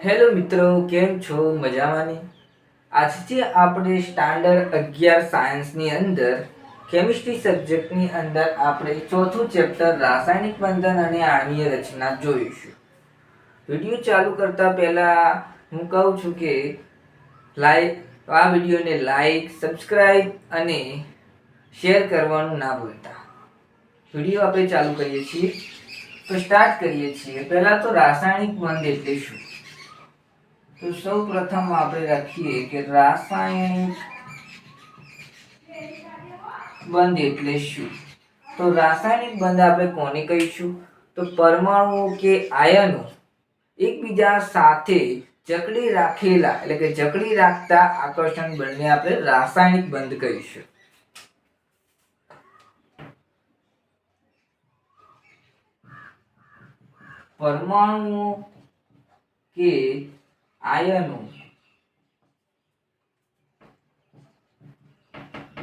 Hello મિત્રો, કેમ છો? મજામાં ને? આજથી આપણે સ્ટાન્ડર્ડ 11 સાયન્સની અંદર કેમિસ્ટ્રી સબ્જેક્ટની અંદર આપણે ચોથું ચેપ્ટર રાસાયણિક બંધન અને આણ્વીય રચના જોઈશું. વિડીયો ચાલુ કરતા પહેલા હું કહું છું કે આ વિડીયોને લાઈક, સબસ્ક્રાઈબ અને શેર કરવાનું ના ભૂલતા. વિડીયો આપણે ચાલુ કરીએ છીએ તો સ્ટાર્ટ કરીએ છીએ. પહેલા તો રાસાયણિક બંધ એટલે શું? તો સૌ પ્રથમ આપણે લખીએ કે રાસાયણિક બંધ એટલે શું? તો રાસાયણિક બંધ આપણે કોને કહીશું? તો પરમાણુઓ કે આયનો એકબીજા સાથે જકડી રાખેલા એટલે કે જકડી રાખતા આકર્ષણ બળને આપણે રાસાયણિક બંધ કહીશું. પરમાણુઓ કે આયનો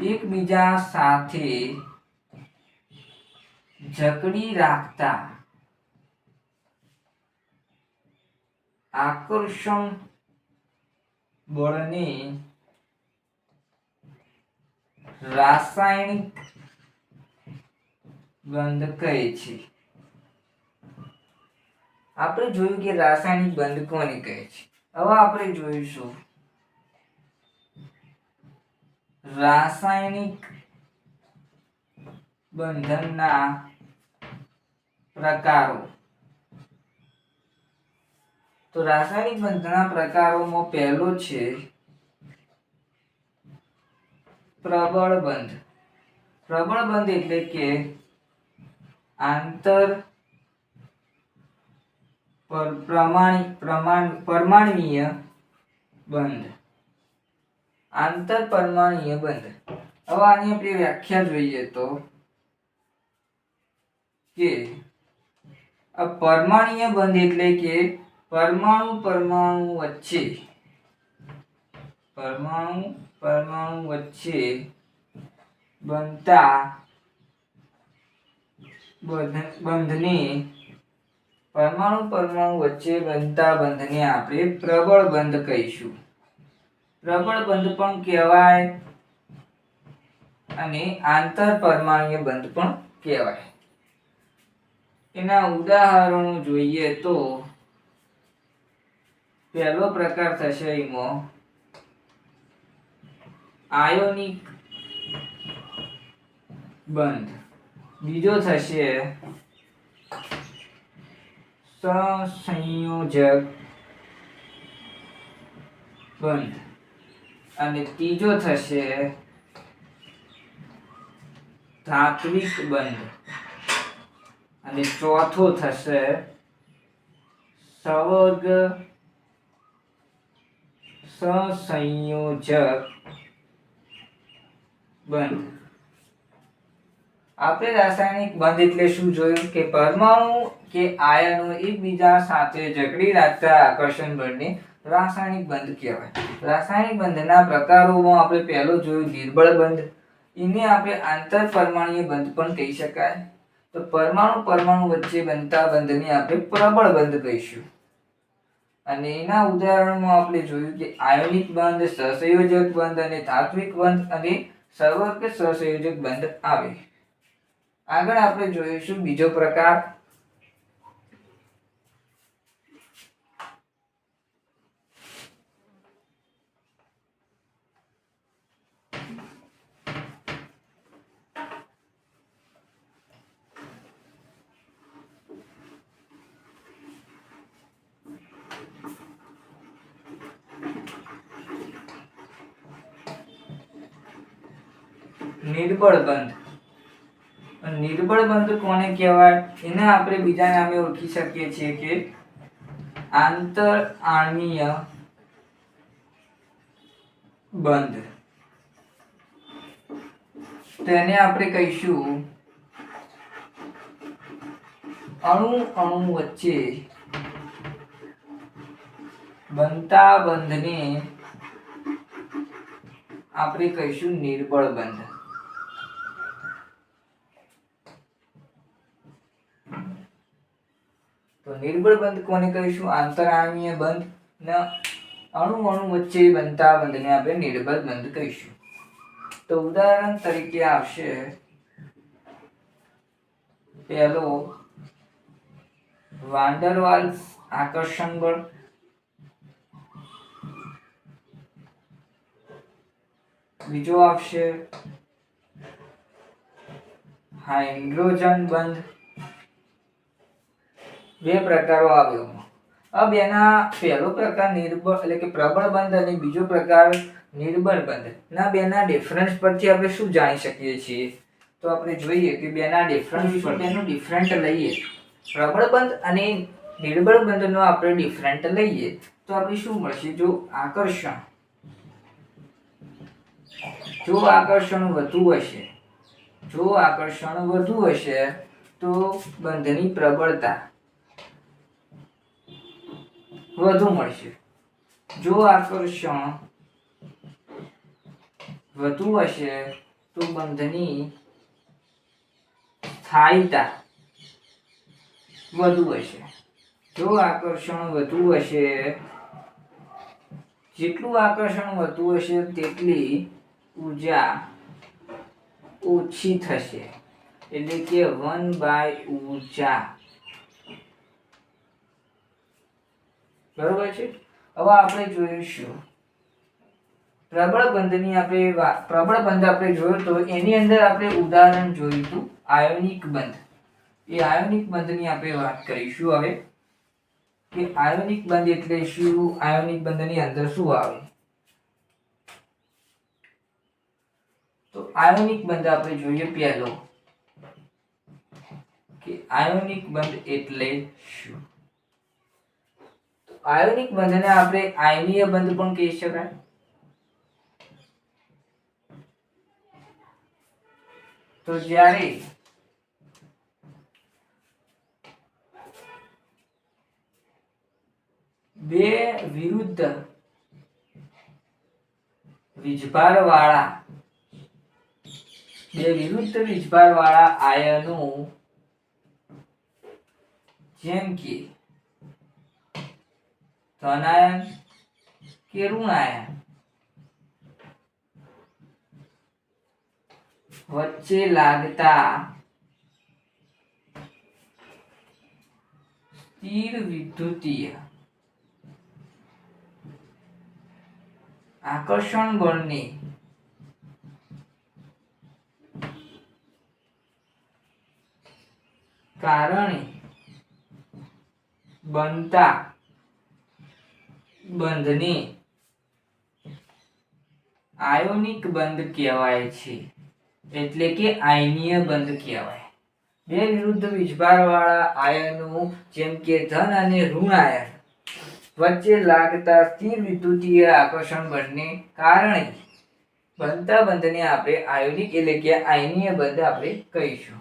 એકબીજા સાથે જકડી રાખતા આકર્ષણ બળને રાસાયણિક બંધ કહે છે. આપણે જોયું કે રાસાયણિક બંધ કોને કહે છે. હવે આપણે જોઈશું રાસાયણિક બંધનના પ્રકારો. તો રાસાયણિક બંધનના પ્રકારોમાં પહેલો છે પ્રબળ બંધ. પ્રબળ બંધ એટલે કે આંતર પરમાણ્વીય બંધ. આંતર પરમાણ્વીય બંધ. હવે આની આપણે વ્યાખ્યા જોઈએ તો કે આ પરમાણ્વીય બંધ એટલે કે પરમાણુ વચ્ચે બનતા બંધને આપણે પ્રબળ બંધ કહીશું. પ્રબળ બંધ પણ કહેવાય અને આંતર પરમાણ્વીય બંધ પણ કહેવાય. એના ઉદાહરણો જોઈએ તો પહેલો પ્રકાર થશે એમાં આયોનિક બંધ. બીજો થશે સહસંયોજક બંધ અને ત્રીજો થશે ધાત્વિક બંધ અને ચોથો થશે સહસંયોજક બંધ. આપણે રાસાયણિક બંધ એટલે શું જોયું કે પરમાણુ કે આયનો એકબીજા સાથે જકડી રાખતા આકર્ષણ બળને રાસાયણિક બંધ કહેવાય. રાસાયણિક બંધના પ્રકારોમાં આપણે પહેલો જોયું નિર્બળ બંધ. એને આપણે આંતર પરમાણ્વીય બંધ પણ કહી શકાય. તો પરમાણુ વચ્ચે બનતા બંધને આપણે પ્રબળ બંધ કહીશું. અને એના ઉદાહરણમાં આપણે જોયું કે આયોનિક બંધ, સહસંયોજક બંધ અને ધાત્વિક બંધ અને સહસંયોજક બંધ આવે. આગળ આપણે જોઈશું બીજો પ્રકાર નિર્બળ બંધ. નિર્બળ બંધ કોને કહેવાય? એને આપણે બીજા નામે ઓળખી શકીએ છીએ કે આંતર આણ્વીય બંધ. તેને આપણે કહીશું અણુ વચ્ચે બનતા બંધને આપણે કહીશું નિર્બળ બંધ. તો નિર્બળ બંધ કોને કહીશું? આંતર આણ્વીય બંધ. ને અણુ વચ્ચે બનતા બંધને આપણે નિર્બળ બંધ કહીશું. તો ઉદાહરણ તરીકે આવશે પહેલો વાન્ડર વાલ્સ આકર્ષણ બળ, બીજો આવશે હાઇડ્રોજન બંધ. બે પ્રકારો આવ્યો. अब એના પહેલો પ્રકાર નિર્બળ એટલે કે પ્રબળ બંધ અને બીજો પ્રકાર નિર્બળ બંધ ના બેના ડિફરન્સ પરથી આપણે શું જાણી શકીએ છીએ? તો આપણે જોઈએ કે બેના ડિફરન્સ પર બેનો ડિફરન્ટ લઈએ, પ્રબળ બંધ અને નિર્બળ બંધનો આપણે ડિફરન્ટ લઈએ તો આપણે શું મળશે? જો આકર્ષણ વધુ હશે તો બંધની પ્રબળતા વધુ મળશે. જો આકર્ષણ વધુ હશે તો બંધની સ્થાયીતા વધુ હશે. જો આકર્ષણ વધુ હશે, જેટલું આકર્ષણ વધુ હશે તેટલી ઊર્જા ઓછી થશે, એટલે કે 1/ઊર્જા. બરોબર છે. હવે આપણે જોઈશું પ્રબળ બંધ આપણે જોયું તો એની અંદર આપણે ઉદાહરણ જોયું હતું આયોનિક બંધ. એ આયોનિક બંધની આપણે વાત કરીશું હવે કે આયોનિક બંધ એટલે શું, આયોનિક બંધની અંદર શું આવે. તો આયોનિક બંધ આપણે જોઈએ પહેલો કે આયોનિક બંધ એટલે શું. આયોનિક બંધને આપણે આયનીય બંધ પણ કહી શકાય. તો જ્યારે બે વિરુદ્ધ વીજભારવાળા આયનો જેમ કે ધન આયન કે ઋણ આયન વચ્ચે લાગતા સ્થિર વિદ્યુતીય આકર્ષણ બળને કારણે બનતા બંધને આયોનિક બંધ કહેવાય છે, એટલે કે આયનીય બંધ કહેવાય. બે વિરુદ્ધ વીજભારવાળા આયનો જેમ કે ધન અને ઋણ આયન વચ્ચે લાગતા સ્થિર વિદ્યુતીય આકર્ષણ બળને કારણે બનતા બંધને આપણે આયોનિક એટલે કે આયનીય બંધ આપણે કહીશું.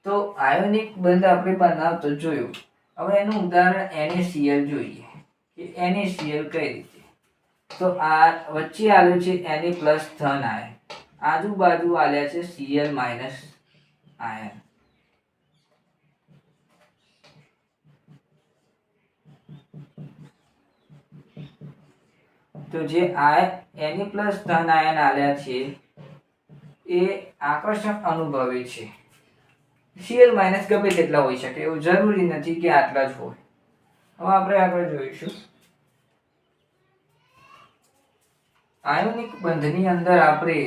તો આયોનિક બંધ આપણે બનાવતો જોયું. હવે એનું ઉદાહરણ NaCl જોઈએ કે NaCl કઈ રીતે. તો આ વચ્ચે આવેલું છે Na પ્લસ ધન આયન, આજુબાજુ આલ્યા છે Cl માઇનસ આયન. તો જે Na પ્લસ ધન આયન આલ્યા છે એ આકર્ષણ અનુભવે છે. Cl માઇનસ ગમે તેટલા હોઈ શકે, એવું જરૂરી નથી કે આટલા જ હોય. હવે આપણે આગળ જોઈશું આયોનિક બંધની અંદર આપણે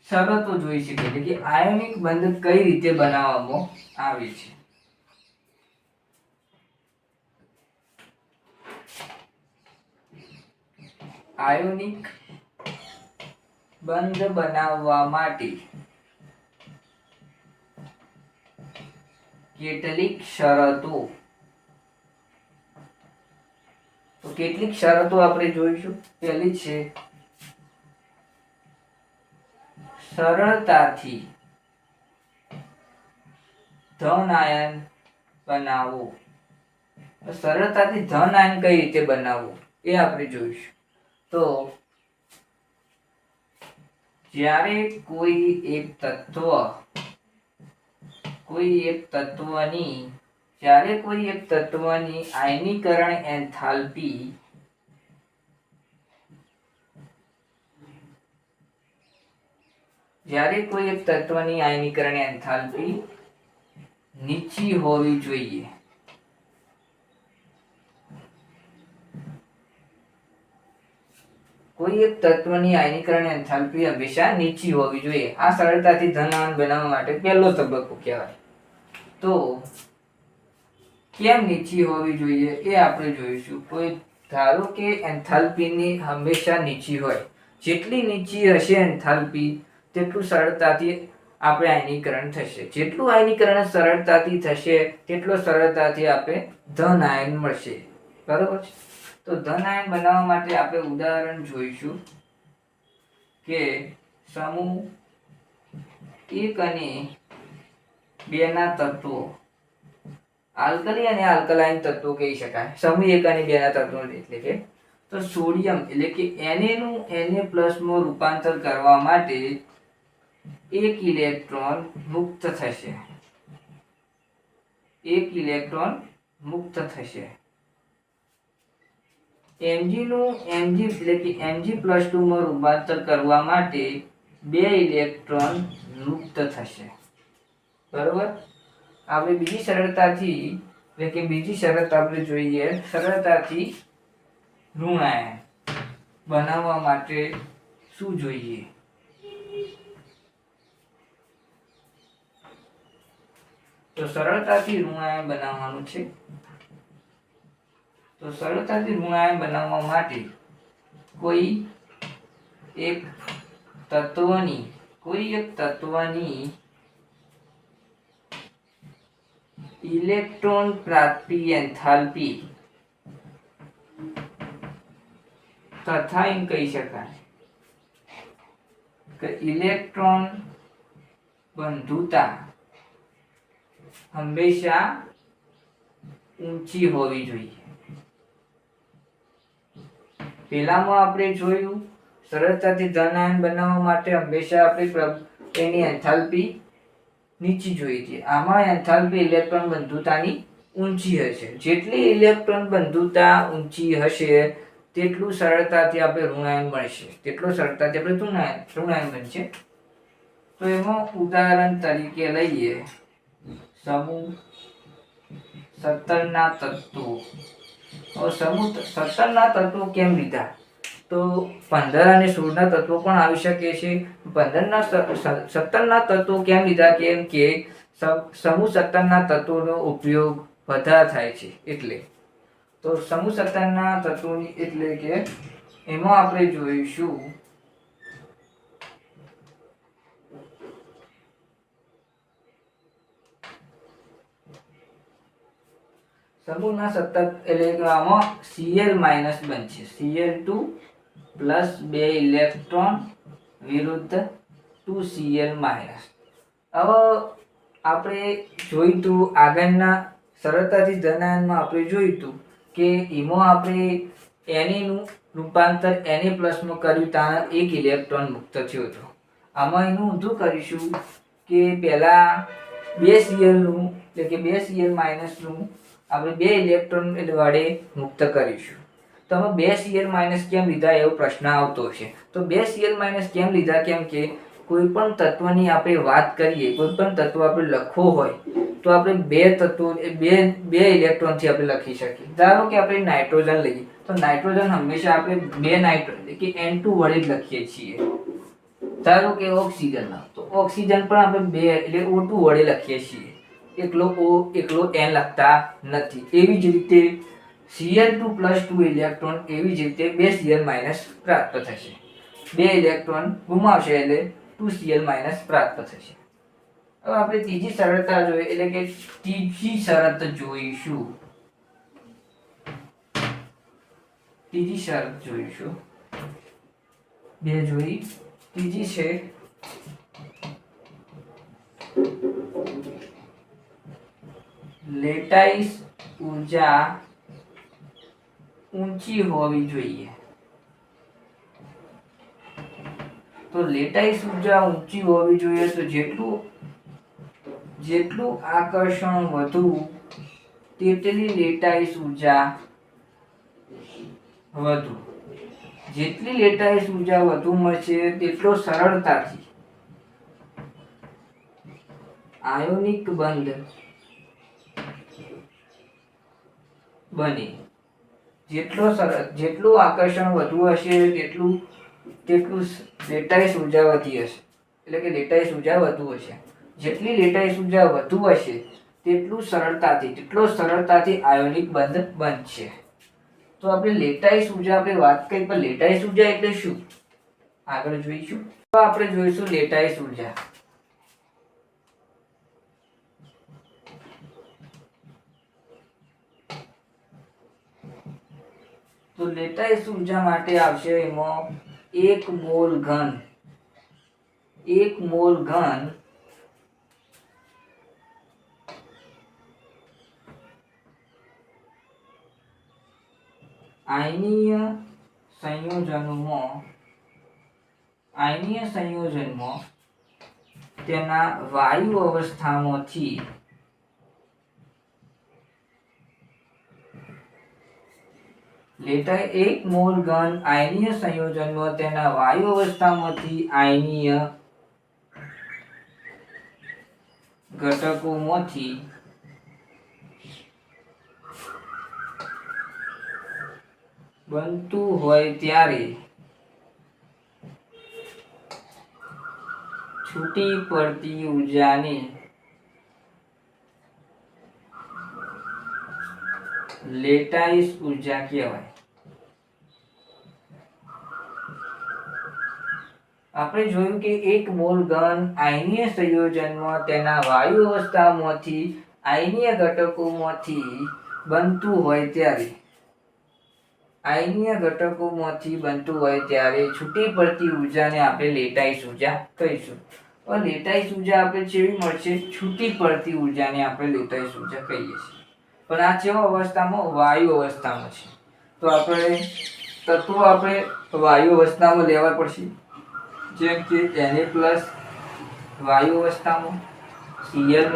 શરતો જોઈ શકીએ કે આયોનિક બંધ કઈ રીતે બનાવવામાં આવે છે. આયોનિક બંધ બનાવવા માટે કેટલીક શરતો આપણે જોઈશું. પહેલી છે સરળતાથી ધન આયન બનાવવો. સરળતાથી ધન આયન કઈ રીતે બનાવવું એ આપણે જોઈશું. તો જ્યારે કોઈ એક તત્વની જ્યારે કોઈ એક તત્વની આયનીકરણ એન્થાલ્પી નીચી હોવી જોઈએ, કોઈ એક તત્વની આયનીકરણ એન્થાલ્પી હંમેશા નીચી હોવી જોઈએ. આ સરળતાથી ધન આયન બનાવવા માટે પહેલો તબક્કો કહેવાય. તો કેમ નીચી હોવી જોઈએ એ આપણે જોઈશું. કોઈ ધારો કે એન્થાલ્પીની હંમેશા નીચી હોય, જેટલી નીચી હશે એન્થાલ્પી તેટલું સરળતાથી આપણે આયનીકરણ થશે. જેટલું આયનીકરણ સરળતાથી થશે તેટલો સરળતાથી આપણે ધન આયન મળશે. બરોબર છે. તો ધન આયન બનાવવા માટે આપણે ઉદાહરણ જોઈશું કે સમૂહ 1 અને 2 ના તત્વો, આલ્કલી અને આલ્કલાઇન તત્વો કહી શકાય. સમૂહ 1 અને 2 ના તત્વો એટલે કે તો સોડિયમ એટલે કે Na નું Na+ માં રૂપાંતર કરવા માટે એક ઇલેક્ટ્રોન મુક્ત થશે. Mg નું Mg એટલે કે Mg+2 માં રૂપાંતર કરવા માટે 2 ઇલેક્ટ્રોન મુક્ત થશે. બરોબર. આપણે બીજી શરત આપણે જોઈએ. સરળતાથી ઋણ આયન બનાવવા માટે શું જોઈએ? તો સરળતાથી ઋણ આયન બનાવવાનું છે. તો સરળતાથી ઋણ આયન બનાવવા માટે કોઈ એક તત્વની ઇલેક્ટ્રોન પ્રાપ્તિ એન્થાલ્પી તથા એમ કહી શકાય કે ઇલેક્ટ્રોન બંધુતા હંમેશા ઊંચી હોવી જોઈએ. પેલામાં આપણે જોયું સરળતાથી ધન આયન બનાવવા માટે હંમેશા આપણે એની એન્થાલ્પી નીચી જોઈ હતી. આમાં એન્થાલ્પી ઇલેક્ટ્રોન બંધુતાની ઊંચી હશે. જેટલી ઇલેક્ટ્રોન બંધુતા ઊંચી હશે તેટલું સરળતાથી આપણે ઋણ આયન મળશે, તેટલું સરળતાથી આપણે ઋણ આયન બનશે. તો એમાં ઉદાહરણ તરીકે લઈએ સમૂહ 17 ના તત્વો. સમૂહ 17 ના તત્વો કેમ લીધા? તો 15 અને 16 ના તત્વો પણ આવી શકે છે. 17 ના તત્વો કેમ લીધા? કેમ કે સમૂહ 17 ના તત્વોનો ઉપયોગ વધારે થાય છે એટલે. તો સમૂહ 17 ના તત્વોની એટલે કે એમાં આપણે જોઈશું સમૂહના 17 એટલે કે આમાં Cl- બનશે. Cl2 પ્લસ 2 ઇલેક્ટ્રોન વિરુદ્ધ 2Cl-. હવે આપણે જોયું તું આગળના સરળતાથી ધન આયનમાં આપણે જોયું તું કે એમાં આપણે Na નું રૂપાંતર Na+ માં કર્યું ત્યાં એક ઇલેક્ટ્રોન મુક્ત થયો હતો. આમાં એનું ઊંધું કરીશું કે પહેલા 2Cl નું એટલે કે 2Cl- નું આપણે 2 ઇલેક્ટ્રોન વડે મુક્ત કરીશું. તો અમે 2Cl- કેમ લીધા એવો પ્રશ્ન આવતો હશે. તો 2Cl- કેમ લીધા? કેમ કે કોઈ પણ તત્વની આપણે વાત કરીએ, કોઈ પણ તત્વ આપણે લખવો હોય તો આપણે બે ઇલેક્ટ્રોનથી આપણે લખી શકીએ. ધારો કે આપણે નાઇટ્રોજન લઈએ તો નાઇટ્રોજન હંમેશા આપણે 2 નાઇટ્રોજન એટલે કે N2 વડે જ લખીએ છીએ. ધારો કે ઓક્સિજન તો ઓક્સિજન પણ આપણે 2 એટલે O2 વડે લખીએ છીએ. એકલો N લખતા નથી. એવી જ રીતે Cl2 + 2 ઇલેક્ટ્રોન એવી જ રીતે 2Cl- પ્રાપ્ત થશે. 2 ઇલેક્ટ્રોન ગુમાવશે એટલે 2Cl- પ્રાપ્ત થશે. હવે આપણે ત્રીજી સરળતા જોઈએ એટલે કે ત્રીજી શરત જોઈશું. બે જોઈ. ત્રીજી છે લેટાઈસ ઊર્જા ઊંચી હોવી જોઈએ. તો લેટાઈસ ઊર્જા ઊંચી હોવી જોઈએ તો જેટલું આકર્ષણ વધુ તેટલી લેટાઈસ ઉર્જા વધુ. જેટલી લેટાઈસ ઉર્જા વધુ મળશે તેટલો સરળતાથી આયોનિક બંધ બને. જેટલું આકર્ષણ વધુ હશે તેટલું લેટાઈસ ઉર્જા વધી હશે, એટલે કે લેટાઈસ ઉર્જા વધુ હશે. જેટલી લેટાઈસ ઉર્જા વધુ હશે તેટલો સરળતાથી આયોનિક બંધ બનશે. તો આપણે લેટાઈસ ઉર્જા આપણે વાત કરી, પણ લેટાઈસ ઉર્જા એટલે શું આગળ જોઈશું. તો આપણે જોઈશું લેટાઈસ ઉર્જા. તો લેટાઈસ ઉર્જા માટે આવશે એમાં 1 મોલ ઘન આયનીય સંયોજનમાં તેના વાયુ અવસ્થામાંથી લેટાઈસ 1 મોલ ઘન આયનીય સંયોજનમાં તેના વાયુ અવસ્થામાંથી આયનીય ઘટકોમાંથી બનતું હોય ત્યારે છૂટી પડતી ઉર્જાને લેટાઈસ ઉર્જા કહેવાય. આપણે જોયું કે 1 મોલ ઘન આયનીય સંયોજનમાં તેના વાયુ અવસ્થામાંથી આયનીય ઘટકોમાંથી બનતું હોય ત્યારે છૂટી પડતી ઉર્જાને આપણે લેટાઈસ ઉર્જા કહીશું. તો લેટાઈસ ઉર્જા આપણે કેવી મળશે? છૂટી પડતી ઉર્જાને આપણે લેટાઈસ ઉર્જા કહીએ છીએ. પણ આ કેવા અવસ્થામાં? વાયુ અવસ્થામાં છે. તો આપણે તત્વો વાયુ અવસ્થામાં લેવા પડશે, જેમ કે Na+ વાયુ અવસ્થામાં, Cl-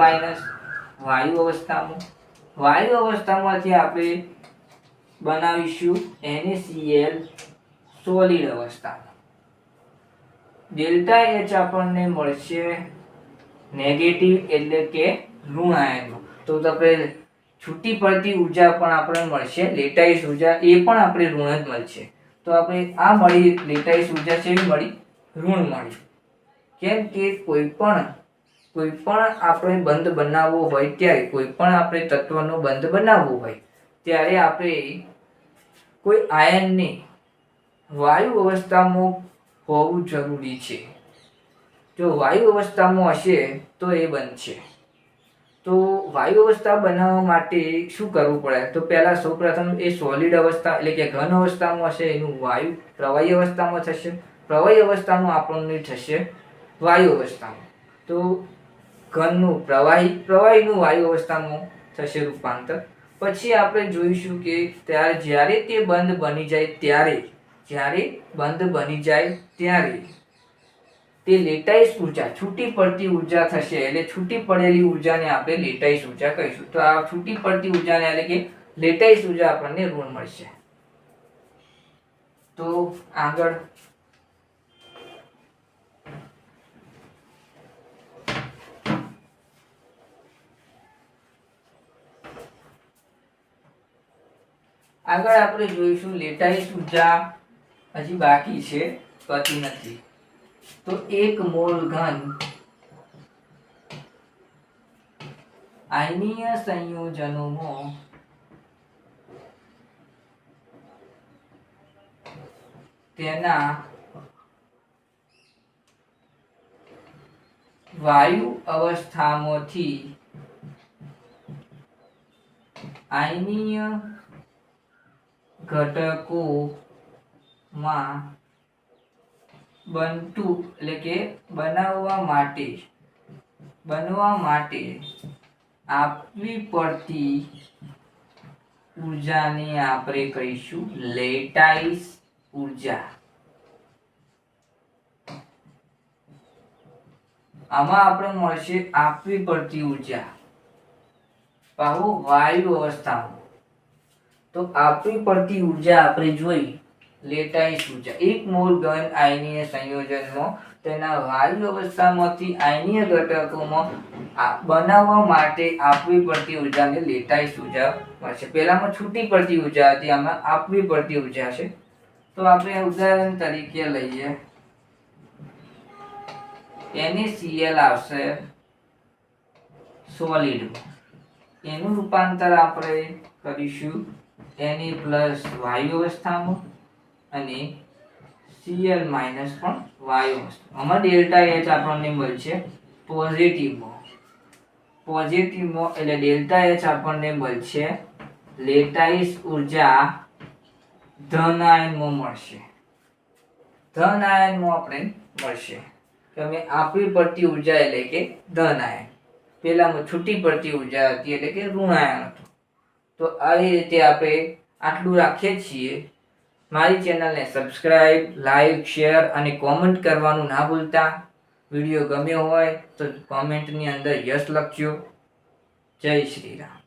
વાયુ અવસ્થામાંથી આપણે બનાવીશું NaCl સોલિડ અવસ્થામાં. ΔH આપણને મળશે નેગેટિવ, એટલે કે ઋણ આયનનું. તો આપણે છૂટી પડતી ઉર્જા પણ આપણને મળશે, લેટાઈસ ઉર્જા, એ પણ આપણે ઋણ જ મળશે. તો આપણે આ મળી લેટાઈસ ઉર્જા કેવી મળી? ઋણ મળી. કેમ કે કોઈ પણ આપણે બંધ બનાવવો હોય ત્યારે, કોઈ પણ આપણે તત્વનો બંધ બનાવવો હોય ત્યારે આપણે કોઈ આયનને વાયુ અવસ્થામાં હોવું જરૂરી છે. જો વાયુ અવસ્થામાં હશે તો એ બનશે. તો વાયુ અવસ્થા બનાવવા માટે શું કરવું પડે? તો પહેલા સૌપ્રથમ એ સોલિડ અવસ્થા, એટલે કે ઘન અવસ્થામાં હશે એનું વાયુ પ્રવાહી અવસ્થામાં થશે. પ્રવાહી અવસ્થાનું આપણને થશે વાયુ અવસ્થામાં. તો ઘનનું પ્રવાહીનું વાયુ અવસ્થામાં થશે રૂપાંતર. પછી આપણે જોઈશું કે જ્યારે તે બંધ બની જાય ત્યારે તે લેટાઈસ ઉર્જા, છૂટી પડતી ઉર્જા થશે. એટલે છૂટી પડેલી ઉર્જાને આપણે લેટાઈસ ઉર્જા કહીશું. તો આ છૂટી પડતી ઉર્જાને એટલે કે લેટાઈસ ઉર્જા આપણને ઋણ મળશે. તો આગળ આપણે જોઈશું લેટાઈસ ઉર્જા હજી બાકી છે, પતી નથી. તો 1 મોલ ઘન આયનીય સંયોજનોમાં તેના વાયુ અવસ્થામાંથી આયનીય ઘટકોમાં બનવા માટે આપવી પડતી ઉર્જાને આપણે કહીશું લેટાઈસ ઉર્જા. આમાં આપણે મળશે આપવી પડતી ઉર્જા. પાહુ વાયુ અવસ્થામાં તો આપવી પડતી ઉર્જા આપણે જોઈ લેટાઈસ ઉર્જા 1 મોલ ઘન આયનીય સંયોજનમાં તેના વાયુ અવસ્થામાંથી આયનીય ઘટકોમાં બનાવવા માટે આપવી પડતી ઉર્જાને લેટાઈસ ઉર્જા મળશે. પહેલામાં છૂટી પડતી ઉર્જા હતી, આમાં આપવી પડતી ઉર્જા છે. તો આપણે ઉદાહરણ તરીકે લઈએ, NaCl આવશે સોલિડ, એનું રૂપાંતર આપણે કરીશું Na+ વાયુ અવસ્થામાં અને Cl- પણ વાયુ અવસ્થામાં. આમાં ડેલ્ટા H આપણને મળશે પોઝિટિવમાં એટલે ડેલ્ટા H આપણને મળશે લેટાઈસ ઉર્જા ધન આયનમાં મળશે. ધન આયનમાં આપણે મળશે તમે આપવી પડતી ઉર્જા એટલે કે ધન આયન, પેલામાં છૂટી પડતી ઉર્જા હતી એટલે કે ઋણ આયન હતું. તો આવી રીતે આપણે આટલું રાખીએ છીએ. મારી ચેનલને સબસ્ક્રાઇબ, લાઈક, શેર અને કોમેન્ટ કરવાનું ના ભૂલતા. વિડીયો ગમ્યો હોય તો કોમેન્ટની અંદર યસ લખજો. જય શ્રી રામ.